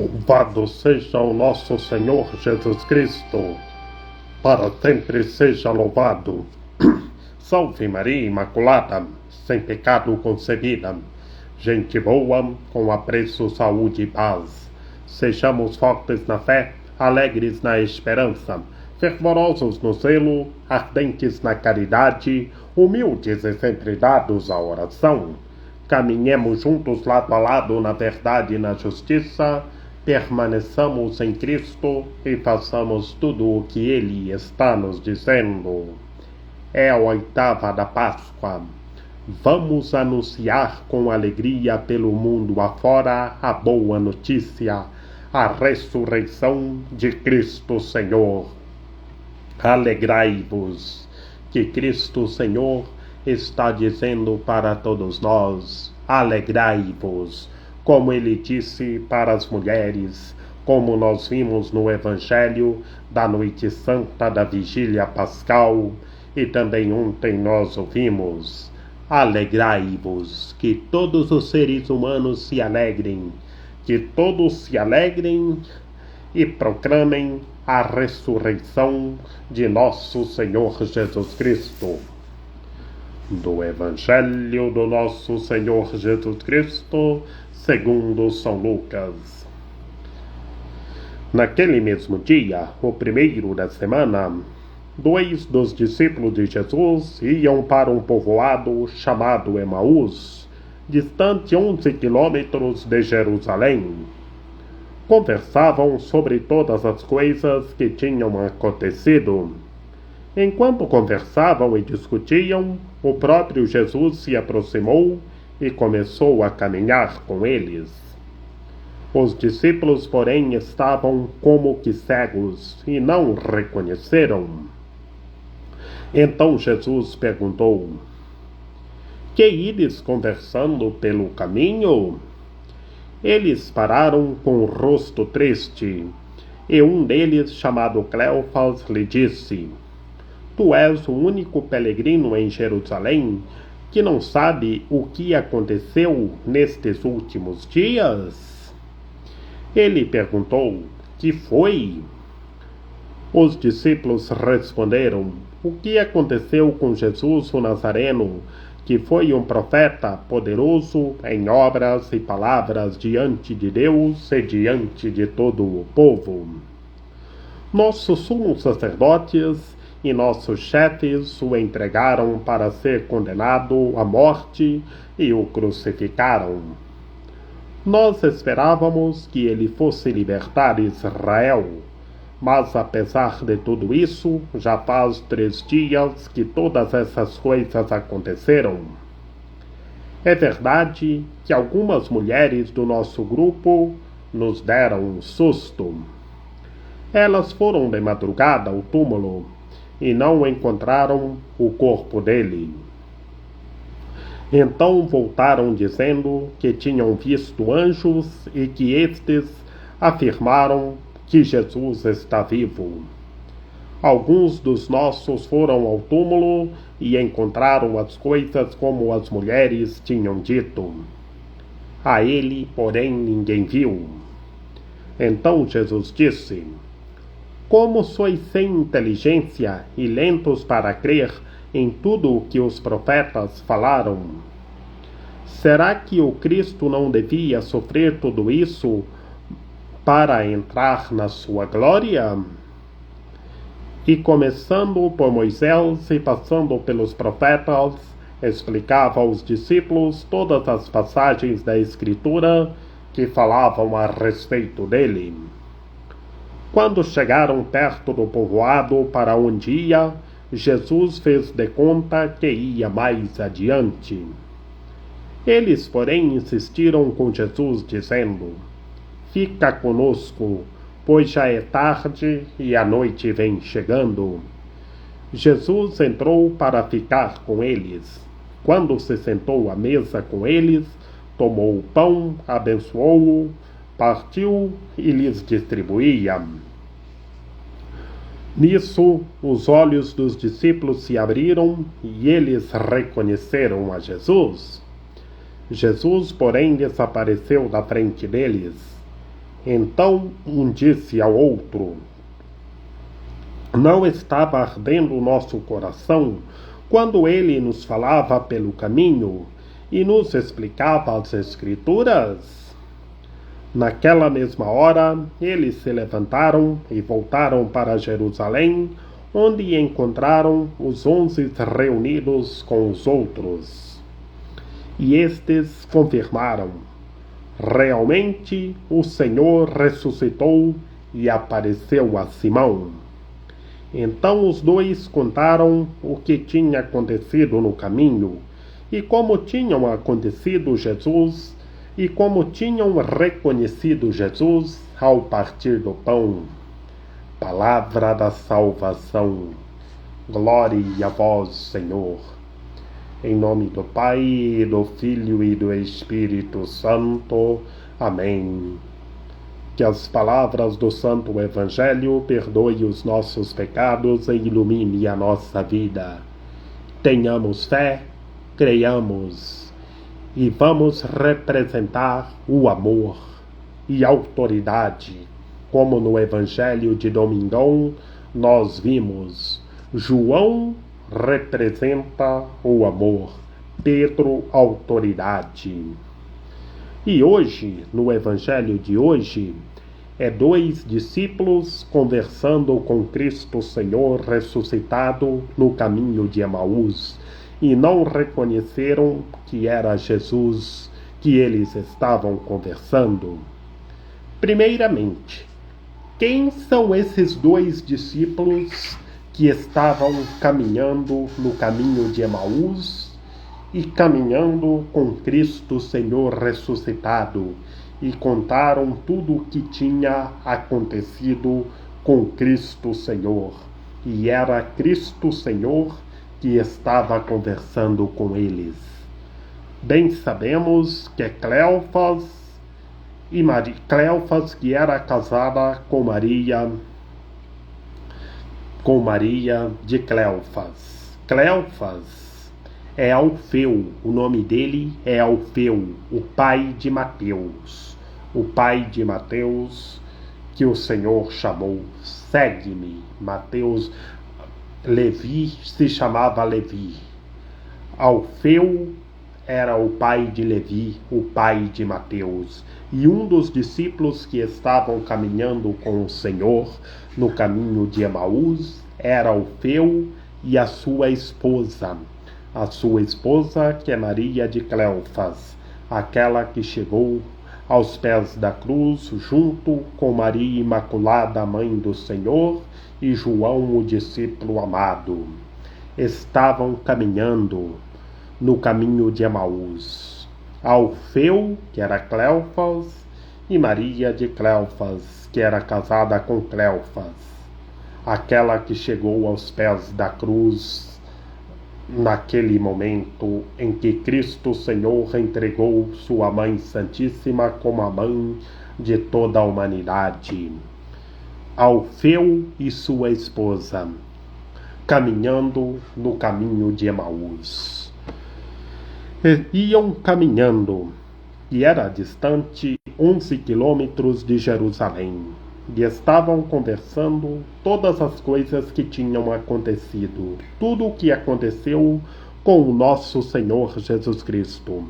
Louvado seja o nosso Senhor Jesus Cristo, para sempre seja louvado. Salve Maria Imaculada, sem pecado concebida, gente boa, com apreço, saúde e paz. Sejamos fortes na fé, alegres na esperança, fervorosos no zelo, ardentes na caridade, humildes e sempre dados à oração. Caminhemos juntos lado a lado na verdade e na justiça, permaneçamos em Cristo e façamos tudo o que Ele está nos dizendo. É a oitava da Páscoa. Vamos anunciar com alegria pelo mundo afora a boa notícia, a ressurreição de Cristo Senhor. Alegrai-vos, que Cristo Senhor está dizendo para todos nós: alegrai-vos, como ele disse para as mulheres, como nós vimos no Evangelho da Noite Santa da Vigília Pascal, e também ontem nós ouvimos: alegrai-vos, que todos os seres humanos se alegrem, que todos se alegrem e proclamem a ressurreição de nosso Senhor Jesus Cristo. Do Evangelho do nosso Senhor Jesus Cristo, segundo São Lucas. Naquele mesmo dia, o primeiro da semana, 2 dos discípulos de Jesus iam para um povoado chamado Emaús, distante 11 quilômetros de Jerusalém. Conversavam sobre todas as coisas que tinham acontecido. Enquanto conversavam e discutiam, o próprio Jesus se aproximou e começou a caminhar com eles. Os discípulos, porém, estavam como que cegos e não reconheceram. Então Jesus perguntou: que ides conversando pelo caminho? Eles pararam com o rosto triste, e um deles, chamado Cleofas, lhe disse: tu és o único peregrino em Jerusalém que não sabe o que aconteceu nestes últimos dias? Ele perguntou: que foi? Os discípulos responderam: o que aconteceu com Jesus o Nazareno, que foi um profeta poderoso em obras e palavras diante de Deus e diante de todo o povo. Nossos sumos sacerdotes e nossos chefes o entregaram para ser condenado à morte e o crucificaram. Nós esperávamos que ele fosse libertar Israel, mas apesar de tudo isso, já faz 3 dias que todas essas coisas aconteceram. É verdade que algumas mulheres do nosso grupo nos deram um susto. Elas foram de madrugada ao túmulo e não encontraram o corpo dele. Então voltaram dizendo que tinham visto anjos e que estes afirmaram que Jesus está vivo. Alguns dos nossos foram ao túmulo e encontraram as coisas como as mulheres tinham dito. A ele, porém, ninguém viu. Então Jesus disse: como sois sem inteligência e lentos para crer em tudo o que os profetas falaram? Será que o Cristo não devia sofrer tudo isso para entrar na sua glória? E começando por Moisés e passando pelos profetas, explicava aos discípulos todas as passagens da Escritura que falavam a respeito dele. Quando chegaram perto do povoado para onde ia, Jesus fez de conta que ia mais adiante. Eles, porém, insistiram com Jesus, dizendo: fica conosco, pois já é tarde e a noite vem chegando. Jesus entrou para ficar com eles. Quando se sentou à mesa com eles, tomou o pão, abençoou-o, partiu e lhes distribuía. Nisso, os olhos dos discípulos se abriram e eles reconheceram a Jesus. Jesus, porém, desapareceu da frente deles. Então um disse ao outro: não estava ardendo o nosso coração quando ele nos falava pelo caminho e nos explicava as Escrituras? Naquela mesma hora, eles se levantaram e voltaram para Jerusalém, onde encontraram os 11 reunidos com os outros. E estes confirmaram: realmente o Senhor ressuscitou e apareceu a Simão. Então os dois contaram o que tinha acontecido no caminho, e como tinham acontecido Jesus, e como tinham reconhecido Jesus ao partir do pão. Palavra da salvação. Glória a vós, Senhor. Em nome do Pai, do Filho e do Espírito Santo. Amém. Que as palavras do Santo Evangelho perdoem os nossos pecados e ilumine a nossa vida. Tenhamos fé, creiamos e vamos representar o amor e autoridade, como no Evangelho de Domingão nós vimos. João representa o amor, Pedro, autoridade. E hoje, no Evangelho de hoje, dois discípulos conversando com Cristo Senhor ressuscitado no caminho de Emaús, e não reconheceram que era Jesus que eles estavam conversando. Primeiramente, quem são esses dois discípulos que estavam caminhando no caminho de Emaús e caminhando com Cristo Senhor ressuscitado, e contaram tudo o que tinha acontecido com Cristo Senhor? E era Cristo Senhor que estava conversando com eles. Bem sabemos que Cleofas, Cleofas que era casada com Maria de Cleofas. Cleofas é Alfeu, o nome dele é Alfeu, o pai de Mateus. O pai de Mateus que o Senhor chamou: segue-me. Mateus, Levi se chamava Levi. Alfeu era o pai de Levi, o pai de Mateus. E um dos discípulos que estavam caminhando com o Senhor no caminho de Emaús era Alfeu e a sua esposa. A sua esposa, que é Maria de Cleofas, aquela que chegou aos pés da cruz junto com Maria Imaculada, mãe do Senhor, e João, o discípulo amado. Estavam caminhando no caminho de Emaús. Alfeu, que era Cleofas, e Maria de Cleofas, que era casada com Cleofas, aquela que chegou aos pés da cruz naquele momento em que Cristo Senhor entregou sua Mãe Santíssima como a mãe de toda a humanidade. Alfeu e sua esposa, caminhando no caminho de Emaús. Iam caminhando, e era distante 11 quilômetros de Jerusalém, e estavam conversando todas as coisas que tinham acontecido, tudo o que aconteceu com o nosso Senhor Jesus Cristo.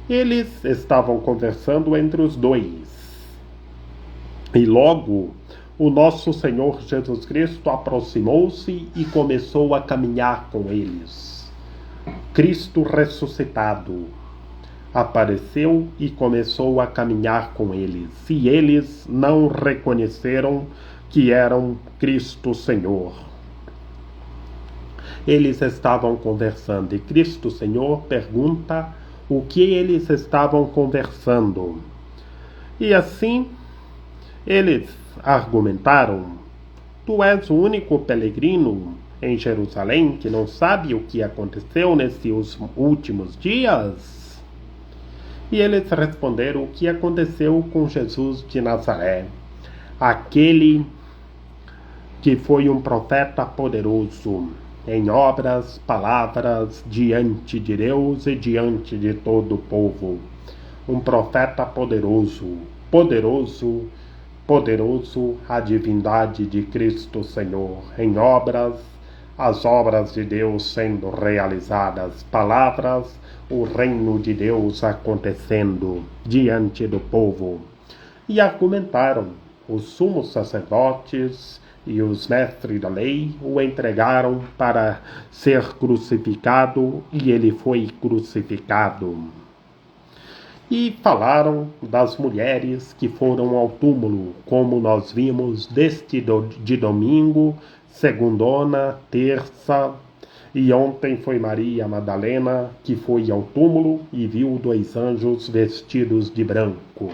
Eles estavam conversando entre os dois, e logo o nosso Senhor Jesus Cristo aproximou-se e começou a caminhar com eles. Cristo ressuscitado apareceu e começou a caminhar com eles, e eles não reconheceram que eram Cristo Senhor. Eles estavam conversando, e Cristo Senhor pergunta o que eles estavam conversando. E assim eles argumentaram: tu és o único peregrino em Jerusalém que não sabe o que aconteceu nesses últimos dias? E eles responderam o que aconteceu com Jesus de Nazaré, aquele que foi um profeta poderoso em obras, palavras, diante de Deus e diante de todo o povo. Um profeta poderoso, poderoso, poderoso a divindade de Cristo Senhor em obras, as obras de Deus sendo realizadas, palavras, o reino de Deus acontecendo diante do povo. E argumentaram, os sumos sacerdotes e os mestres da lei o entregaram para ser crucificado, e ele foi crucificado. E falaram das mulheres que foram ao túmulo, como nós vimos de domingo, segundona, terça, e ontem foi Maria Madalena, que foi ao túmulo e viu 2 anjos vestidos de branco,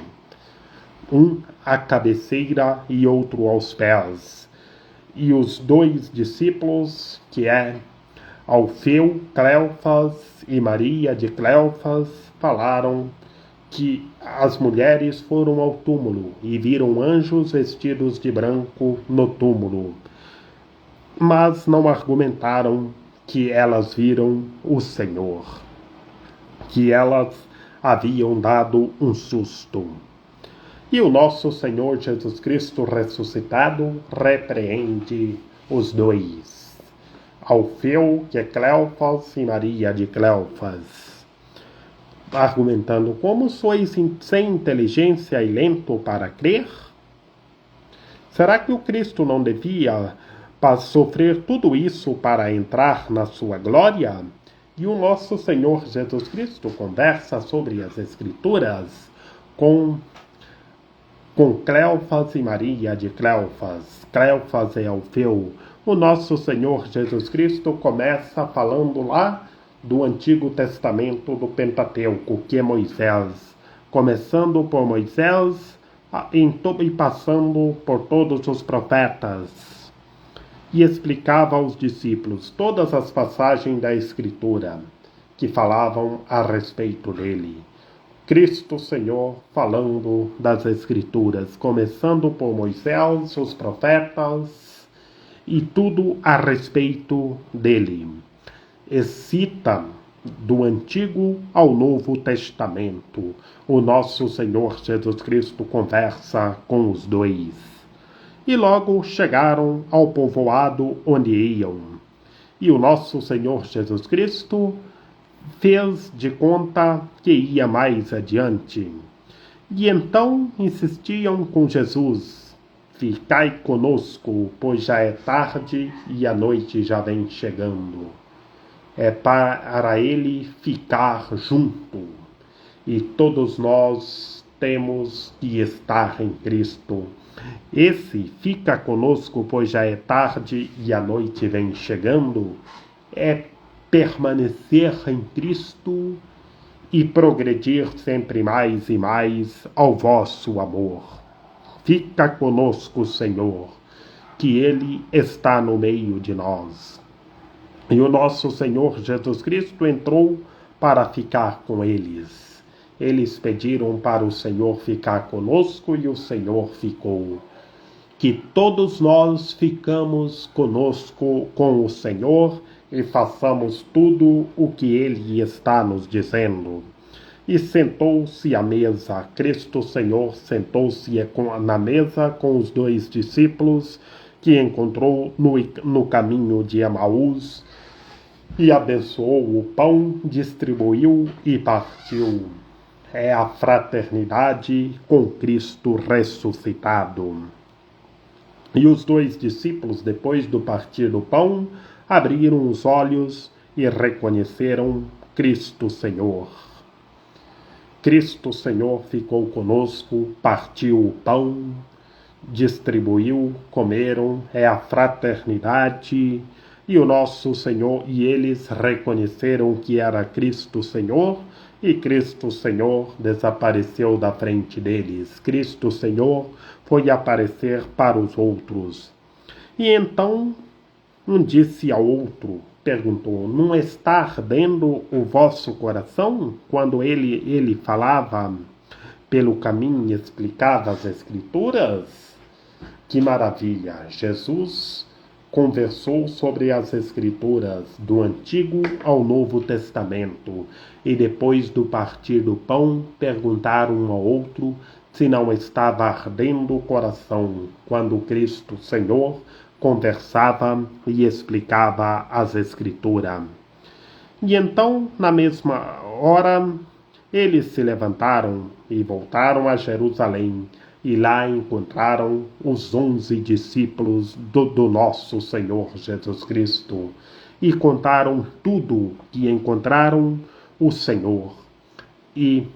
um à cabeceira e outro aos pés. E os 2 discípulos, que é Alfeu, Cleofas e Maria de Cleofas, falaram que as mulheres foram ao túmulo e viram anjos vestidos de branco no túmulo, mas não argumentaram que elas viram o Senhor, que elas haviam dado um susto. E o nosso Senhor Jesus Cristo ressuscitado repreende os 2, Alfeu, que é Cleofas, e Maria de Cleofas, argumentando: como sois sem inteligência e lento para crer? Será que o Cristo não devia sofrer tudo isso para entrar na sua glória? E o nosso Senhor Jesus Cristo conversa sobre as Escrituras com Cleofas e Maria de Cleofas. Cleofas é Alfeu. O nosso Senhor Jesus Cristo começa falando lá do Antigo Testamento do Pentateuco, que é Moisés, começando por Moisés e passando por todos os profetas, e explicava aos discípulos todas as passagens da Escritura que falavam a respeito dele. Cristo Senhor falando das Escrituras, começando por Moisés, os profetas, e tudo a respeito dele. E cita do Antigo ao Novo Testamento. O nosso Senhor Jesus Cristo conversa com os 2. E logo chegaram ao povoado onde iam. E o nosso Senhor Jesus Cristo fez de conta que ia mais adiante. E então insistiam com Jesus: ficai conosco, pois já é tarde e a noite já vem chegando. É para ele ficar junto. E todos nós temos que estar em Cristo. Esse fica conosco, pois já é tarde e a noite vem chegando, é permanecer em Cristo e progredir sempre mais e mais ao vosso amor. Fica conosco, Senhor, que Ele está no meio de nós. E o nosso Senhor Jesus Cristo entrou para ficar com eles. Eles pediram para o Senhor ficar conosco e o Senhor ficou. Que todos nós ficamos conosco com o Senhor e façamos tudo o que Ele está nos dizendo. E sentou-se à mesa. Cristo Senhor sentou-se na mesa com os 2 discípulos que encontrou no caminho de Emaús, e abençoou o pão, distribuiu e partiu. É a fraternidade com Cristo ressuscitado. E os 2 discípulos, depois do partir do pão, abriram os olhos e reconheceram Cristo Senhor. Cristo Senhor ficou conosco, partiu o pão, distribuiu, comeram, é a fraternidade. E o nosso Senhor, e eles reconheceram que era Cristo Senhor, e Cristo Senhor desapareceu da frente deles. Cristo Senhor foi aparecer para os outros. E então, um disse ao outro, perguntou: não está ardendo o vosso coração? Quando ele falava pelo caminho e explicava as Escrituras? Que maravilha! Jesus conversou sobre as Escrituras do Antigo ao Novo Testamento, e depois do partir do pão perguntaram um ao outro se não estava ardendo o coração quando Cristo Senhor conversava e explicava as Escrituras. E então, na mesma hora, eles se levantaram e voltaram a Jerusalém, e lá encontraram os 11 discípulos do nosso Senhor Jesus Cristo, e contaram tudo que encontraram o Senhor, e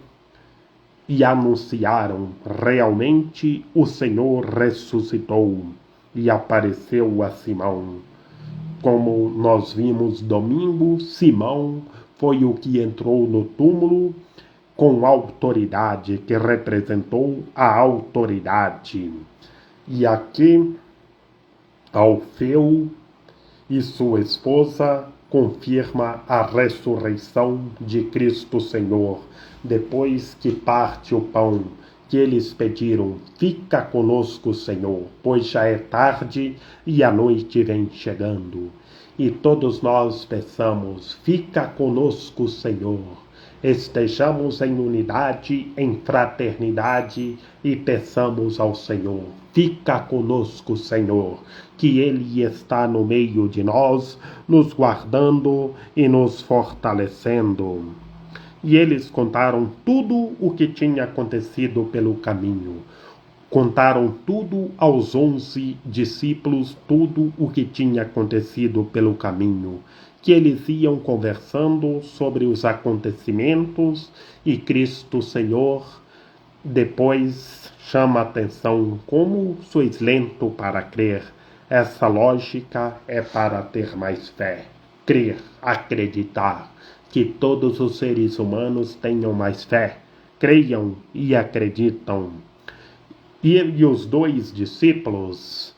anunciaram realmente o Senhor ressuscitou e apareceu a Simão. Como nós vimos domingo, Simão foi o que entrou no túmulo com autoridade, que representou a autoridade. E aqui, Alfeu e sua esposa confirma a ressurreição de Cristo Senhor, depois que parte o pão, que eles pediram: fica conosco, Senhor, pois já é tarde e a noite vem chegando. E todos nós peçamos: fica conosco, Senhor. Estejamos em unidade, em fraternidade e peçamos ao Senhor: fica conosco, Senhor, que Ele está no meio de nós, nos guardando e nos fortalecendo. E eles contaram tudo o que tinha acontecido pelo caminho. Contaram tudo aos 11 discípulos, tudo o que tinha acontecido pelo caminho, que eles iam conversando sobre os acontecimentos, e Cristo Senhor depois chama a atenção: como sois lento para crer. Essa lógica é para ter mais fé, crer, acreditar, que todos os seres humanos tenham mais fé, creiam e acreditam. E os 2 discípulos,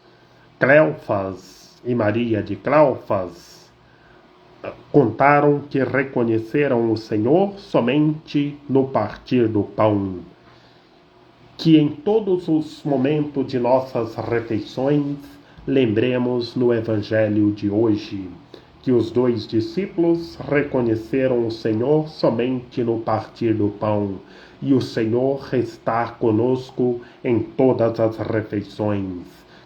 Cleofas e Maria de Cleofas, contaram que reconheceram o Senhor somente no partir do pão. Que em todos os momentos de nossas refeições, lembremos no Evangelho de hoje, que os 2 discípulos reconheceram o Senhor somente no partir do pão, e o Senhor está conosco em todas as refeições.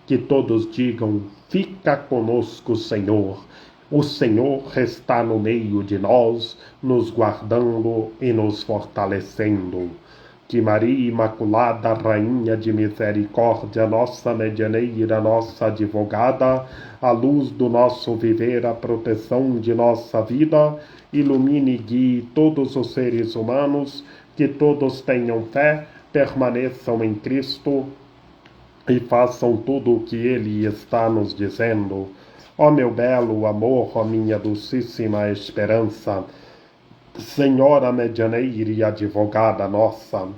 Que todos digam: fica conosco, Senhor. O Senhor está no meio de nós, nos guardando e nos fortalecendo. Que Maria Imaculada, Rainha de Misericórdia, nossa medianeira, nossa advogada, a luz do nosso viver, a proteção de nossa vida, ilumine e guie todos os seres humanos, que todos tenham fé, permaneçam em Cristo e façam tudo o que Ele está nos dizendo. Ó meu belo amor, ó minha dulcíssima esperança, Senhora medianeira e advogada nossa,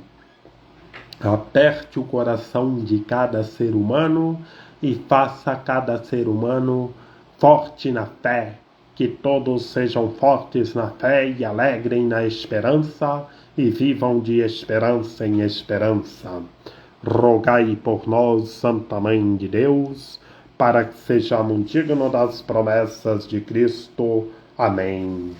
aperte o coração de cada ser humano e faça cada ser humano forte na fé, que todos sejam fortes na fé e alegrem na esperança e vivam de esperança em esperança. Rogai por nós, Santa Mãe de Deus, para que sejamos dignos das promessas de Cristo. Amém.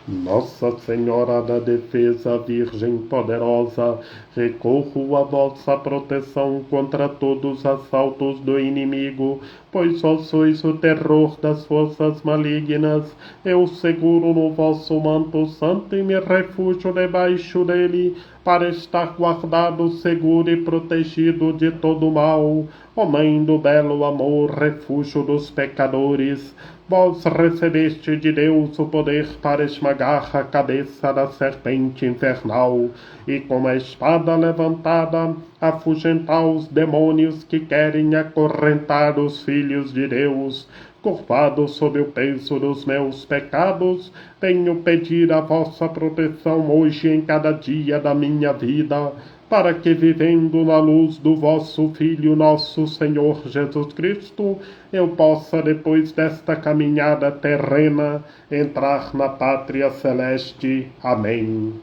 Nossa Senhora da Defesa, Virgem Poderosa, recorro à vossa proteção contra todos os assaltos do inimigo, pois só sois o terror das forças malignas. Eu seguro no vosso manto santo e me refugio debaixo dele, para estar guardado, seguro e protegido de todo mal. Ó Mãe do belo amor, refúgio dos pecadores, vós recebeste de Deus o poder para esmagar a cabeça da serpente infernal, e com a espada levantada, afugentar os demônios que querem acorrentar os filhos de Deus. Curvado sob o peso dos meus pecados, venho pedir a vossa proteção hoje em cada dia da minha vida, para que, vivendo na luz do vosso Filho, nosso Senhor Jesus Cristo, eu possa, depois desta caminhada terrena, entrar na pátria celeste. Amém.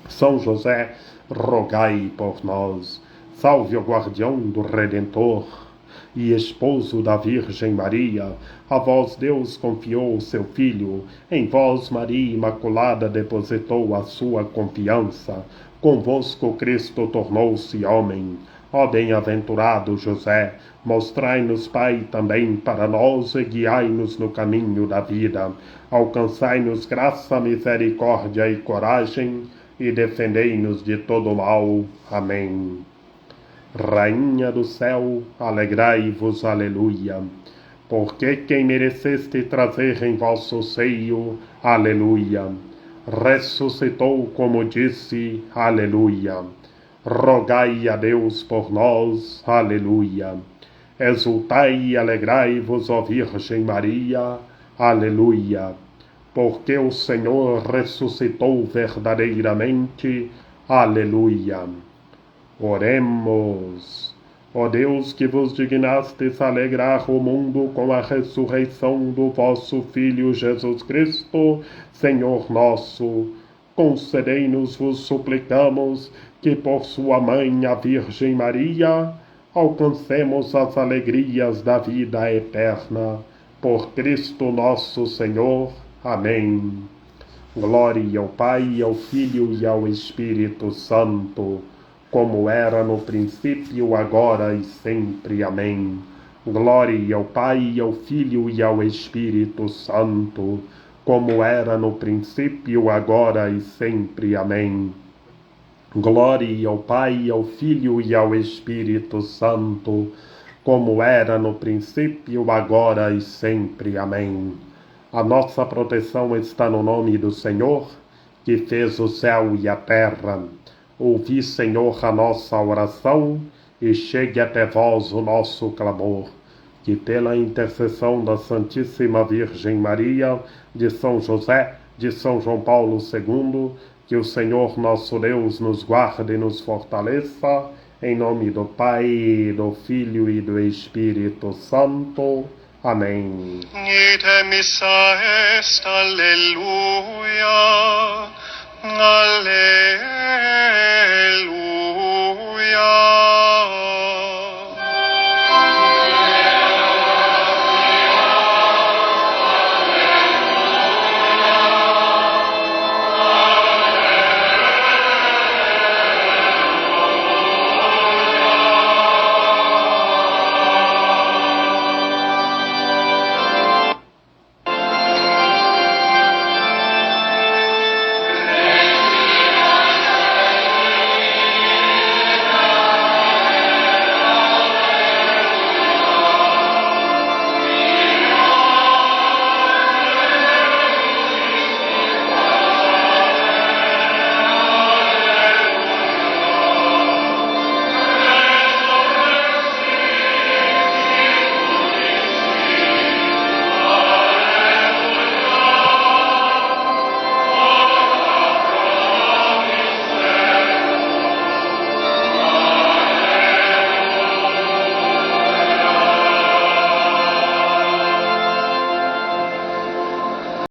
São José, rogai por nós. Salve o guardião do Redentor e esposo da Virgem Maria. A vós Deus confiou o seu Filho, em vós Maria Imaculada depositou a sua confiança. convosco Cristo tornou-se homem. Ó bem-aventurado José, mostrai-nos, Pai, também para nós e guiai-nos no caminho da vida. Alcançai-nos graça, misericórdia e coragem, e defendei-nos de todo mal. Amém. Rainha do céu, alegrai-vos, aleluia. Porque quem mereceste trazer em vosso seio, aleluia. Ressuscitou como disse, aleluia. Rogai a Deus por nós, aleluia. Exultai e alegrai-vos, ó Virgem Maria, aleluia. Porque o Senhor ressuscitou verdadeiramente, aleluia. Oremos. Ó Deus, que vos dignastes alegrar o mundo com a ressurreição do vosso Filho Jesus Cristo, Senhor nosso, concedei-nos, vos suplicamos, que por sua mãe, a Virgem Maria, alcancemos as alegrias da vida eterna. Por Cristo nosso Senhor. Amém. Glória ao Pai, ao Filho e ao Espírito Santo, como era no princípio, agora e sempre. Amém. Glória ao Pai, ao Filho e ao Espírito Santo, como era no princípio, agora e sempre. Amém. Glória ao Pai, ao Filho e ao Espírito Santo, como era no princípio, agora e sempre. Amém. A nossa proteção está no nome do Senhor, que fez o céu e a terra. Ouvi, Senhor, a nossa oração, e chegue até vós o nosso clamor. Que pela intercessão da Santíssima Virgem Maria, de São José, de São João Paulo II, que o Senhor nosso Deus nos guarde e nos fortaleça, em nome do Pai, do Filho e do Espírito Santo. Amém. Ite missa est, alleluia, alleluia.